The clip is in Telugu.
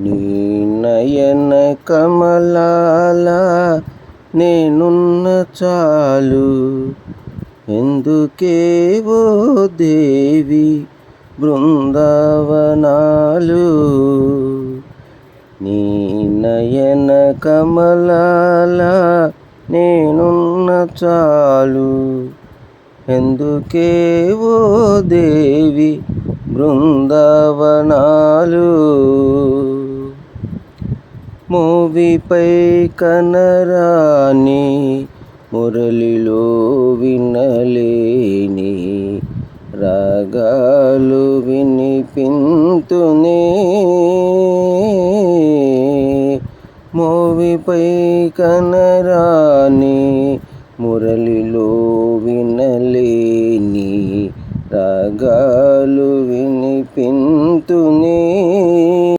నీ నయన కమలాల నేనున్న చాలు, ఎందుకేవో దేవి బృందావనాలు. నీ నయన కమలాల నేనున్న చాలు, ఎందుకేవో దేవి బృందావనాలు. మోవిపై కనరాని మురళిలో వినలేని రాగాలు వినిపింతునే. మోవిపై కనరాని మురళిలో వినలేని రాగాలు వినిపింతునే.